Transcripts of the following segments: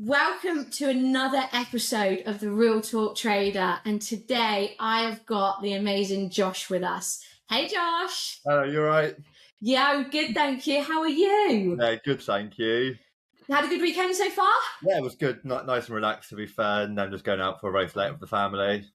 Welcome to another episode of the Real Talk Trader, and today I have got the amazing Josh with us. Hey Josh. Hello, you alright? Yeah, I'm good, thank you. How are you? Yeah, good, thank you. Had a good weekend so far? Yeah, it was good, nice and relaxed to be fair, and then just going out for a race later with the family.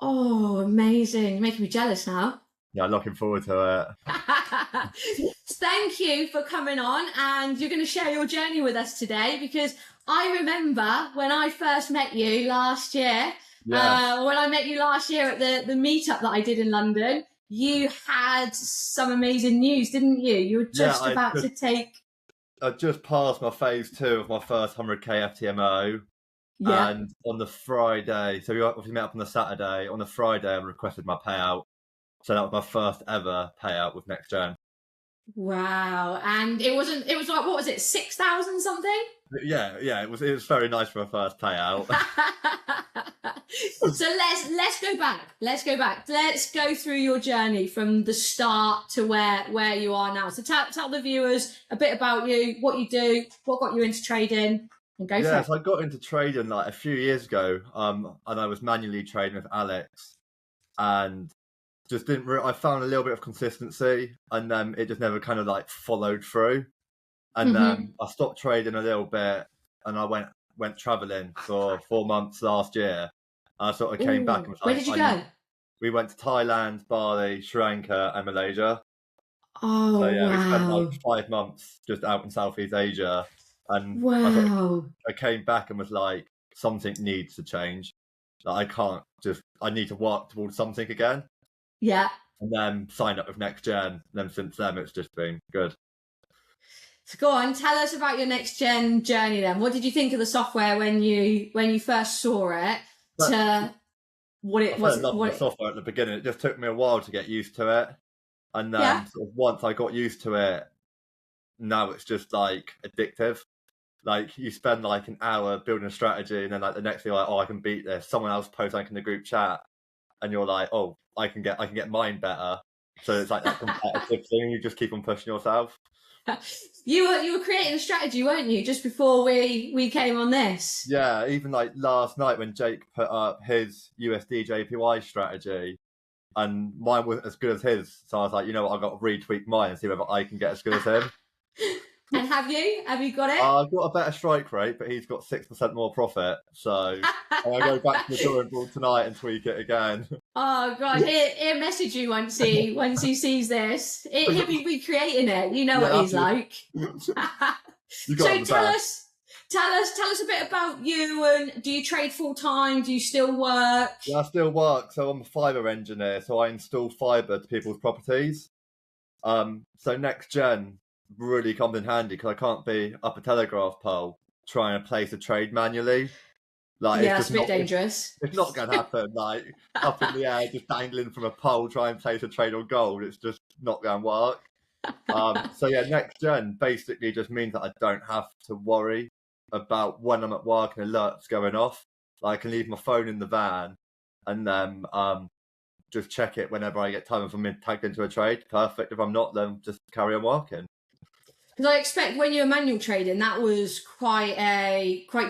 Oh, amazing. You're making me jealous now. Yeah, looking forward to it. Thank you for coming on, and you're going to share your journey with us today, because I remember when I first met you last year, when I met you last year at the meetup that I did in London, you had some amazing news, didn't you? You were just about to take... I just passed my phase 2 of my first 100k FTMO. Yeah. And on the Friday, so we obviously met up on the Saturday. On the Friday, I requested my payout. So that was my first ever payout with Next Gen. Wow. And it was like, what was it, 6,000 something? Yeah, it was very nice for a first payout. So let's go back. Let's go through your journey from the start to where you are now. So tell the viewers a bit about you, what you do, what got you into trading, and go for it. Yeah, so I got into trading like a few years ago, and I was manually trading with Alex, and just didn't. I found a little bit of consistency, and then it just never kind of like followed through. And then I stopped trading a little bit, and I went traveling for 4 months last year. I sort of came back and was like, where did you go? We went to Thailand, Bali, Sri Lanka, and Malaysia. Oh, so yeah, wow. We spent like 5 months just out in Southeast Asia, and I came back and was like, something needs to change. Like, I need to work towards something again. Yeah. And then signed up with Next Gen. And then since then, it's just been good. So go on, tell us about your Next Gen journey then. What did you think of the software when you first saw it? What it was? I loved the software at the beginning. It just took me a while to get used to it, and then sort of once I got used to it, now it's just like addictive. Like, you spend like an hour building a strategy, and then like the next thing, like, oh, I can beat this. Someone else posts like in the group chat, and you're like, oh, I can get mine better. So it's like that competitive thing. You just keep on pushing yourself. You were creating a strategy, weren't you, just before we came on this? Yeah, even like last night when Jake put up his USD JPY strategy, and mine wasn't as good as his, so I was like, you know what, I've got to retweak mine and see whether I can get as good as him. And have you got it? I've got a better strike rate, but he's got 6% more profit. So I'll go back to the drawing board tonight and tweak it again. Oh God, he'll message you once he sees this. He'll be recreating it. You know what he's like. So tell us a bit about you. And do you trade full time? Do you still work? Yeah, I still work. So I'm a fibre engineer. So I install fibre to people's properties. So Next Gen really comes in handy because I can't be up a telegraph pole trying to place a trade manually. Like, it's a bit dangerous. It's not going to happen. Like, up in the air, just dangling from a pole, trying to place a trade on gold. It's just not going to work. So yeah, Next Gen basically just means that I don't have to worry about when I'm at work and alerts going off. Like, I can leave my phone in the van and then just check it whenever I get time. If I'm tagged into a trade, perfect. If I'm not, then just carry on working. Because I expect when you were manual trading, that was quite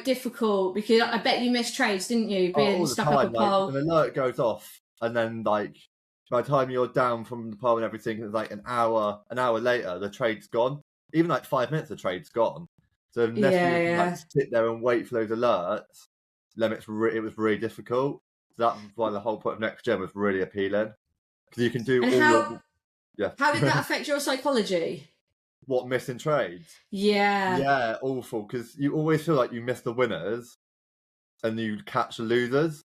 difficult, because I bet you missed trades, didn't you? Being stuck up a pole. An alert goes off, and then like by the time you're down from the pole and everything, it's like an hour later, the trade's gone. Even like 5 minutes, the trade's gone. So unless you can, like, sit there and wait for those alerts, then it was really difficult. So that's why the whole point of Next Gen was really appealing, because you can do How did that affect your psychology? What, missing trades? Yeah, awful, because you always feel like you miss the winners and you catch the losers,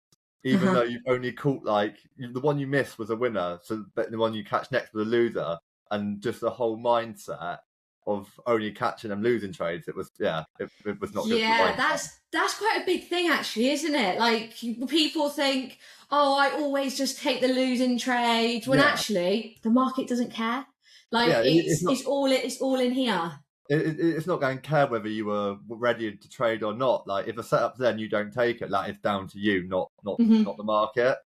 even though you've only caught like the one you missed was a winner, so but the one you catch next was a loser, and just the whole mindset of only catching and losing trades, it was not good. Yeah, that's quite a big thing actually, isn't it? Like, people think, oh, I always just take the losing trade, when actually the market doesn't care. Like, it's all in here. It's not going to care whether you were ready to trade or not. Like, if a setup's then you don't take it, that is down to you, not the market.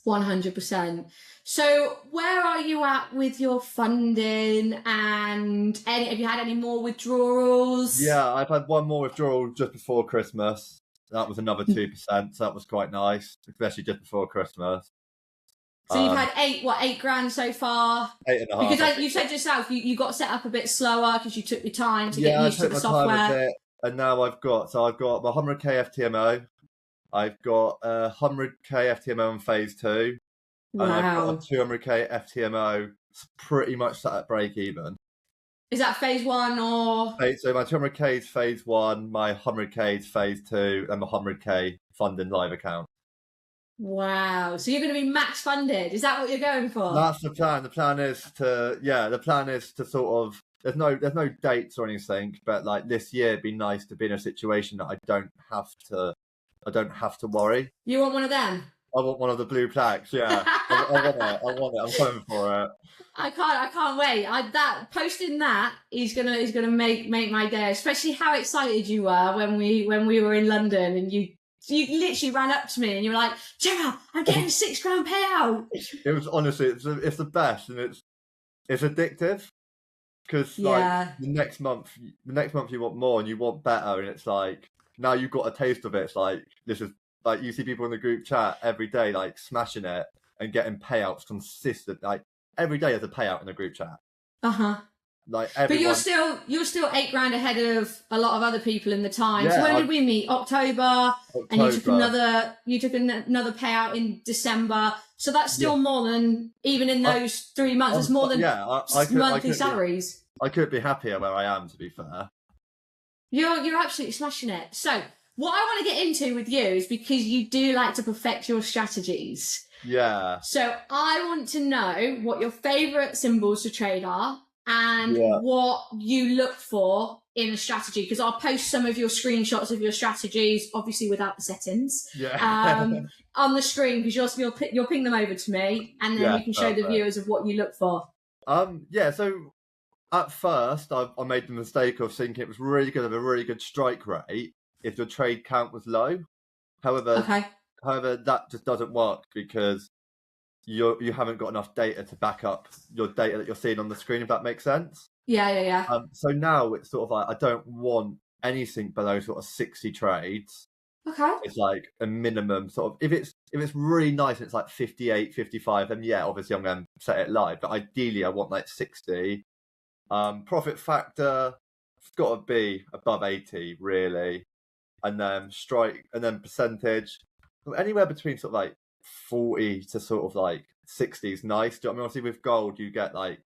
100%. So where are you at with your funding, and have you had any more withdrawals? Yeah, I've had one more withdrawal just before Christmas. That was another 2%, so that was quite nice, especially just before Christmas. So you've had 8 grand so far? 8.5. Because you said yourself, you got set up a bit slower because you took your time to get used to the software. Time a bit, and now I've got my 100k FTMO. I've got 100k FTMO in phase 2. Wow. And I've got a 200k FTMO pretty much set at break even. Is that phase 1 or? So my 200k is phase 1, my 100k is phase 2, and my 100k funding live account. Wow. So you're going to be max funded. Is that what you're going for? That's the plan. The plan is to sort of, there's no dates or anything, but like this year it'd be nice to be in a situation that I don't have to worry. You want one of them? I want one of the blue plaques, yeah. I want it. I'm coming for it. I can't wait. Posting that is gonna make my day, especially how excited you were when we were in London, and you literally ran up to me and you were like, "Gemma, I'm getting a £6 payout." It was honestly, it's the best, and it's addictive, because like the next month you want more and you want better, and it's like now you've got a taste of it. It's like this is like you see people in the group chat every day like smashing it and getting payouts consistent. Like every day there's a payout in the group chat. Like everyone... But you're still 8 grand ahead of a lot of other people in the time. Yeah, so when did we meet? October, and you took another payout in December. So that's still more than, even in those 3 months. It's more than monthly salaries. I could be happier where I am, to be fair. You're absolutely smashing it. So what I want to get into with you is, because you do like to perfect your strategies. Yeah. So I want to know what your favourite symbols to trade are, and what you look for in a strategy, because I'll post some of your screenshots of your strategies, obviously without the settings, on the screen, because you'll ping them over to me, and then you can show the viewers of what you look for. So at first I made the mistake of thinking it was really good, of a really good strike rate if your trade count was low. However, that just doesn't work, because you haven't got enough data to back up your data that you're seeing on the screen, if that makes sense. Yeah. So now it's sort of like, I don't want anything below sort of 60 trades. Okay. It's like a minimum sort of, if it's really nice and it's like 58, 55, then yeah, obviously I'm going to set it live, but ideally I want like 60. Profit factor, it's got to be above 80 really, and then strike, and then percentage anywhere between sort of like 40 to sort of like 60 is nice. Do you know what I mean? Obviously with gold you get like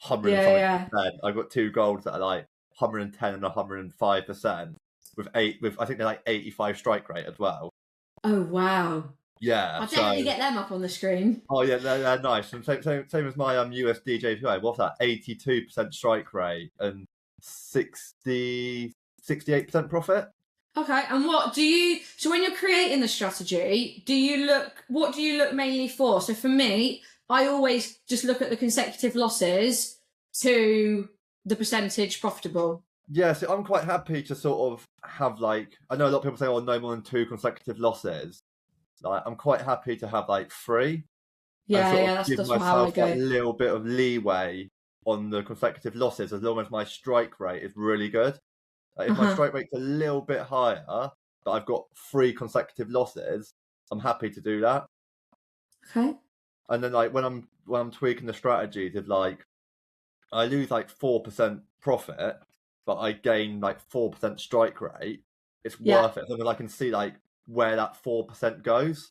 100%. I've got 2 golds that are like 110 and 105% with I think they're like 85 strike rate as well. Oh wow. Yeah, I'll definitely get them up on the screen. Oh yeah, they're nice. And same as my USD JPY. What's that? 82% strike rate and 68% profit. Okay, and so when you're creating the strategy, what do you look mainly for? So for me, I always just look at the consecutive losses to the percentage profitable. Yeah, so I'm quite happy to sort of have like, I know a lot of people say, oh, no more than 2 consecutive losses. Like, I'm quite happy to have like 3. That's how I go. Like, a little bit of leeway on the consecutive losses, as long as my strike rate is really good. If my strike rate's a little bit higher, but I've got 3 consecutive losses, I'm happy to do that. Okay. And then like when I'm tweaking the strategies, if like I lose like 4% profit, but I gain like 4% strike rate, it's worth it. As long as I can see like where that 4% goes.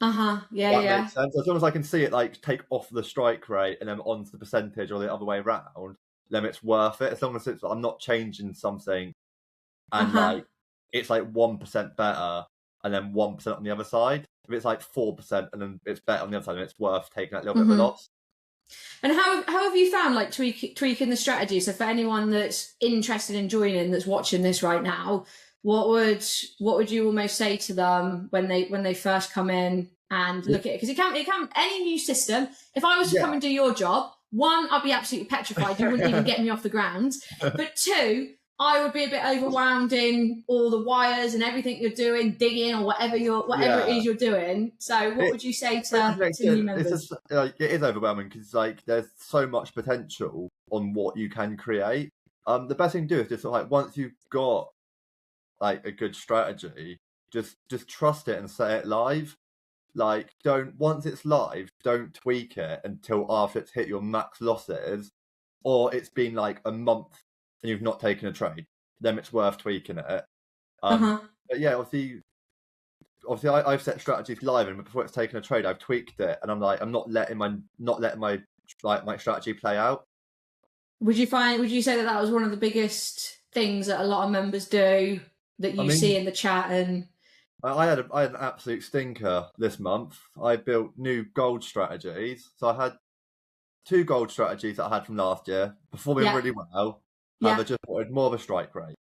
Makes sense. As long as I can see it like take off the strike rate and then onto the percentage or the other way around, then it's worth it. As long as I'm not changing something and like it's like 1% better and then 1% on the other side. If it's like 4% and then it's better on the other side, then it's worth taking that little bit of a loss. And how have you found like tweaking the strategy? So for anyone that's interested in joining, that's watching this right now, what would you almost say to them when they first come in and look at it? Because it can any new system. If I was to come and do your job, 1, I'd be absolutely petrified. You wouldn't even get me off the ground. But 2, I would be a bit overwhelmed in all the wires and everything you're doing, digging or whatever it is you're doing. So what would you say to new members? It's just, like, it is overwhelming because like there's so much potential on what you can create. The best thing to do is just like once you've got like a good strategy, just trust it and say it live. Like once it's live, don't tweak it until after it's hit your max losses, or it's been like a month and you've not taken a trade. Then it's worth tweaking it. But yeah, obviously I've set strategies live, and before it's taken a trade, I've tweaked it, and I'm like, I'm not letting my my strategy play out. Would you say that was one of the biggest things that a lot of members do that you see in the chat? And I had an absolute stinker this month. I built new gold strategies. So I had 2 gold strategies that I had from last year, performing really well. I just wanted more of a strike rate.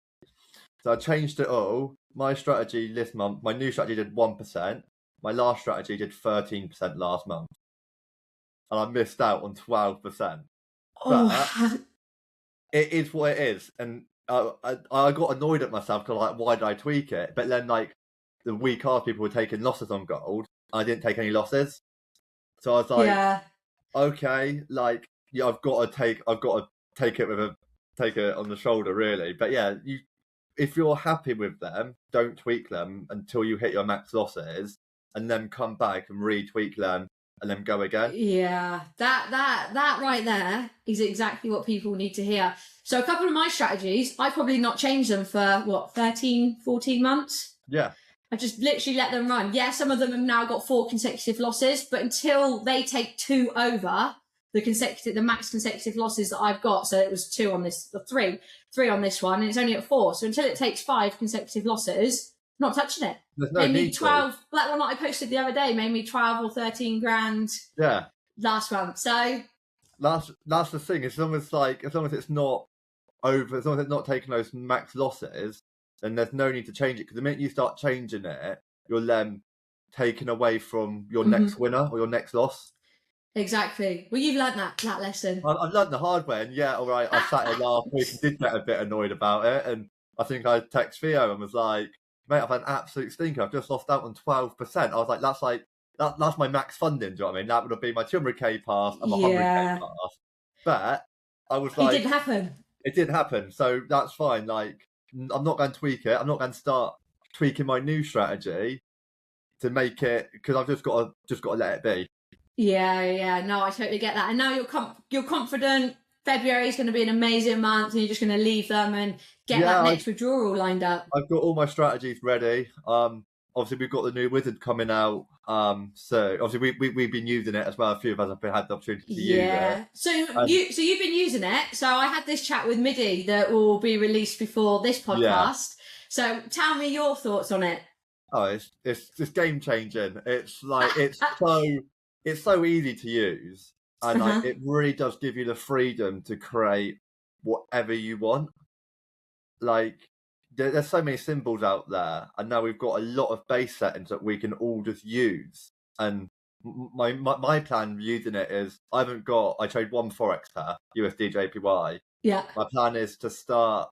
So I changed it all. My strategy this month, my new strategy did 1%. My last strategy did 13% last month. And I missed out on 12%. But it is what it is. And I got annoyed at myself because like, why did I tweak it? But then like the week after, people were taking losses on gold. I didn't take any losses. So I was like, okay, like I've got to take it on the shoulder, really. But yeah, if you're happy with them, don't tweak them until you hit your max losses, and then come back and retweak them, and then go again. Yeah, that right there is exactly what people need to hear. So a couple of my strategies, I've probably not changed them for what, 13, 14 months. Yeah. I just literally let them run. Yeah, some of them have now got 4 consecutive losses, but until they take 2 over the max consecutive losses that I've got, so it was 2 on this, or 3 on this one, and it's only at 4. So until it takes 5 consecutive losses, I'm not touching it. There's no made me need 12. That one that I posted the other day made me 12 or 13 grand. Yeah. Last month. So that's the thing. As long as it's not over, as long as it's not taking those max losses, then there's no need to change it. Because the minute you start changing it, you're then taken away from your next winner or your next loss. Exactly. Well, you've learned that lesson. I've learned the hard way, and yeah, all right. I sat here last week and did get a bit annoyed about it, and I think I texted Theo and was like, "Mate, I've had an absolute stinker. I've just lost out on 12%." I was like, "That's my max funding." Do you know what I mean? That would have been my 200k pass and my 100k pass. But I was like, it didn't happen. It didn't happen, so that's fine. Like, I'm not going to tweak it. I'm not going to start tweaking my new strategy to make it, because I've just got to let it be. Yeah. No, I totally get that. And now you're confident. February is going to be an amazing month, and you're just going to leave them and get that next withdrawal lined up. I've got all my strategies ready. Obviously we've got the new wizard coming out. So obviously we've been using it as well. A few of us have had the opportunity to use it. So you've been using it. So I had this chat with Midi that will be released before this podcast. Yeah. So tell me your thoughts on it. Oh, it's game changing. It's like it's so easy to use, and like it really does give you the freedom to create whatever you want. Like there's so many symbols out there, and now we've got a lot of base settings that we can all just use. And my plan using it is I trade 1 forex pair, USD JPY. Yeah. My plan is to start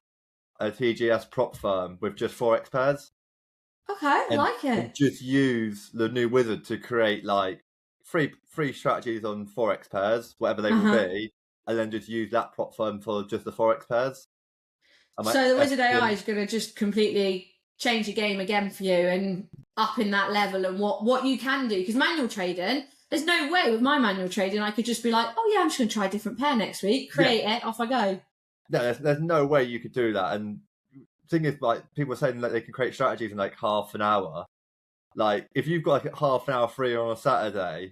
a TGS prop firm with just forex pairs. Okay, I like it. And just use the new wizard to create like free strategies on forex pairs, whatever they will be, and then just use that prop firm for just the forex pairs. So the Wizard AI is going to just completely change the game again for you and up in that level and what you can do. Because manual trading, there's no way with my manual trading I could just be like, oh yeah, I'm just going to try a different pair next week, create it, off I go. No, there's no way you could do that. And the thing is, like, people are saying that they can create strategies in like half an hour. Like, if you've got like half an hour free on a Saturday,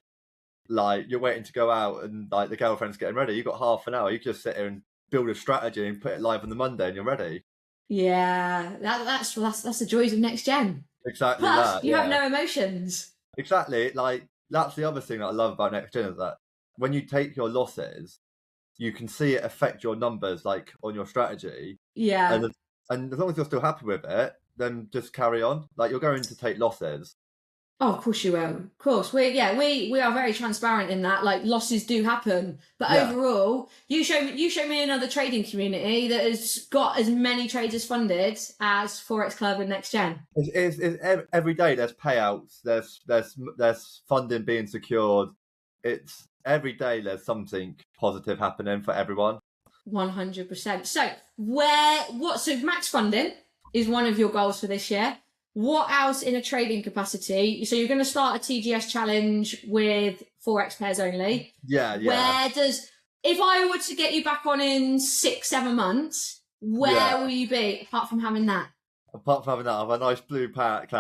like you're waiting to go out and like the girlfriend's getting ready, you've got half an hour. You can just sit here and build a strategy and put it live on the Monday, and you're ready. Yeah, that's the joys of next gen. Exactly. Plus, you have no emotions. Exactly. Like that's the other thing that I love about next gen is that when you take your losses, you can see it affect your numbers, like on your strategy. Yeah. And as long as you're still happy with it, then just carry on. Like you're going to take losses, Oh, of course you will. Of course, we are very transparent in that. Like losses do happen, but Yeah. overall, you show me another trading community that has got as many traders funded as Forex Club and Next Gen. Every day there's payouts, there's funding being secured. It's every day there's something positive happening for everyone. 100%. So so max funding is one of your goals for this year. What else in a trading capacity? So you're going to start a TGS challenge with Forex pairs only. Yeah. If I were to get you back on in 6-7 months, where will you be apart from having that? Apart from having that, I have a nice blue pack.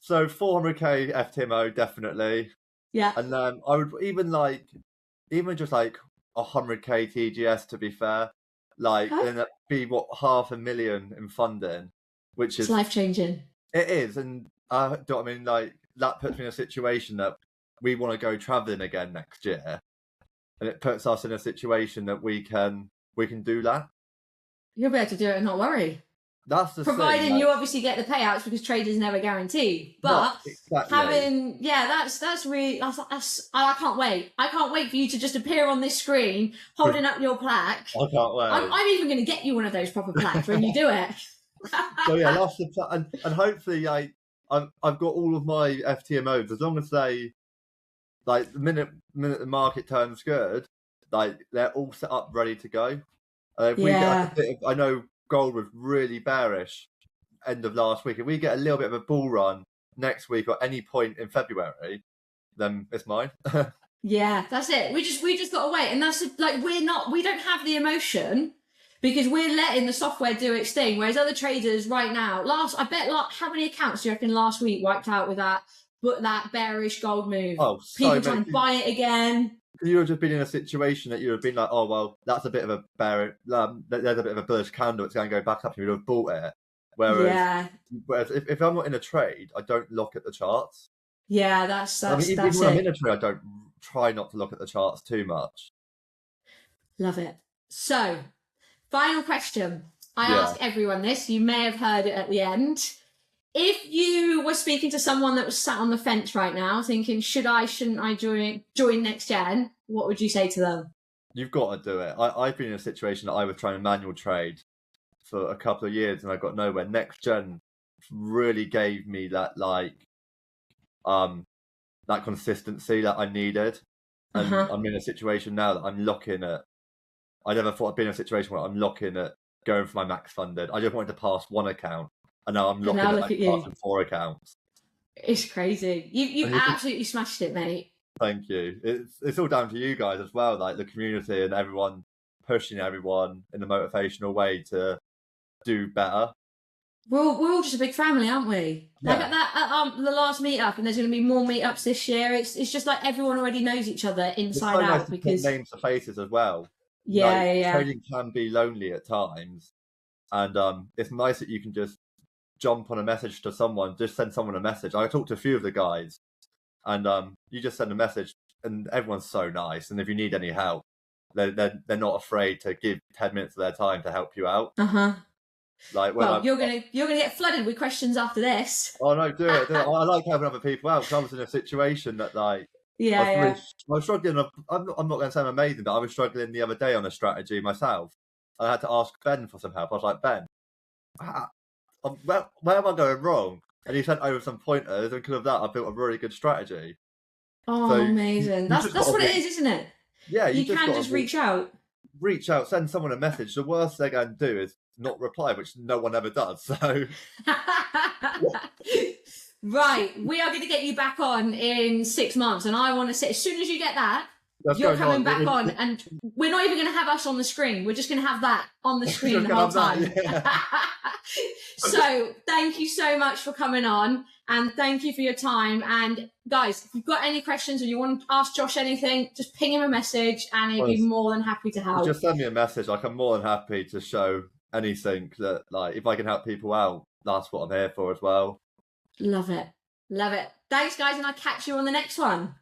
So 400k FTMO definitely. Yeah. And then I would even just like 100k TGS, to be fair. Like, then that'd be what, 500,000 in funding, which is life changing. It is, and do you know what I mean? Like, that puts me in a situation that we want to go traveling again next year, and it puts us in a situation that we can do that. You'll be able to do it and not worry. That's the providing thing, you obviously get the payouts, because traders never guarantee. But exactly. that's really I can't wait. I can't wait for you to just appear on this screen holding up your plaque. I can't wait. I'm even going to get you one of those proper plaques when you do it. So yeah, that's the plan, and hopefully, I've got all of my FTMOs, as long as they, like, the minute the market turns good, like, they're all set up ready to go. If we get I know gold was really bearish end of last week. If we get a little bit of a bull run next week or any point in February, then it's mine. Yeah, that's it. We just got to wait, and that's like we don't have the emotion, because we're letting the software do its thing. Whereas other traders right now, how many accounts do you reckon last week wiped out with that bearish gold move? Oh, people trying to buy it again. You would have been in a situation that you would have been like, oh well, that's a bit of a bearish. There's a bit of a bullish candle. It's going to go back up. You would have bought it. Whereas if I'm not in a trade, I don't look at the charts. Yeah, that's even when I'm in a trade, I don't try not to look at the charts too much. Love it. So, final question. I ask everyone this. You may have heard it at the end. If you were speaking to someone that was sat on the fence right now, thinking, shouldn't I join Next Gen, what would you say to them? You've got to do it. I've been in a situation that I was trying to manual trade for a couple of years and I got nowhere. Next Gen really gave me that that consistency that I needed. And I'm in a situation now that I'm looking at. I never thought I'd be in a situation where I'm looking at going for my max funded. I just wanted to pass one account, and now I'm looking at passing 4 accounts. It's crazy. You've absolutely smashed it, mate. Thank you. It's all down to you guys as well, like the community and everyone pushing everyone in a motivational way to do better. We're all just a big family, aren't we? Yeah. Like at the last meetup, and there's going to be more meetups this year. It's just like everyone already knows each other inside out. Nice because put names to faces as well. Yeah. Trading can be lonely at times, and it's nice that you can just jump on a message to someone. Just send someone a message. I talked to a few of the guys, and you just send a message, and everyone's so nice. And if you need any help, they're not afraid to give 10 minutes of their time to help you out. Like, you're gonna get flooded with questions after this. Oh no, do it. I like helping other people out, because I was in a situation that I was struggling. I'm not going to say I'm amazing, but I was struggling the other day on a strategy myself. I had to ask Ben for some help. I was like, Ben, where am I going wrong? And he sent over some pointers, and because of that, I built a really good strategy. Oh, so amazing! That's what it is, isn't it? Yeah, you can just reach out. Reach out, send someone a message. The worst they're going to do is not reply, which no one ever does. So, right, we are going to get you back on in 6 months, and I want to say, as soon as you get that, you're coming back on, and we're not even going to have us on the screen. We're just going to have that on the screen the whole time. So, thank you so much for coming on, and thank you for your time. And guys, if you've got any questions or you want to ask Josh anything, just ping him a message, and he'll be more than happy to help. Just send me a message. Like, I'm more than happy to show anything that, like, if I can help people out, that's what I'm here for as well. Love it. Thanks, guys, and I'll catch you on the next one.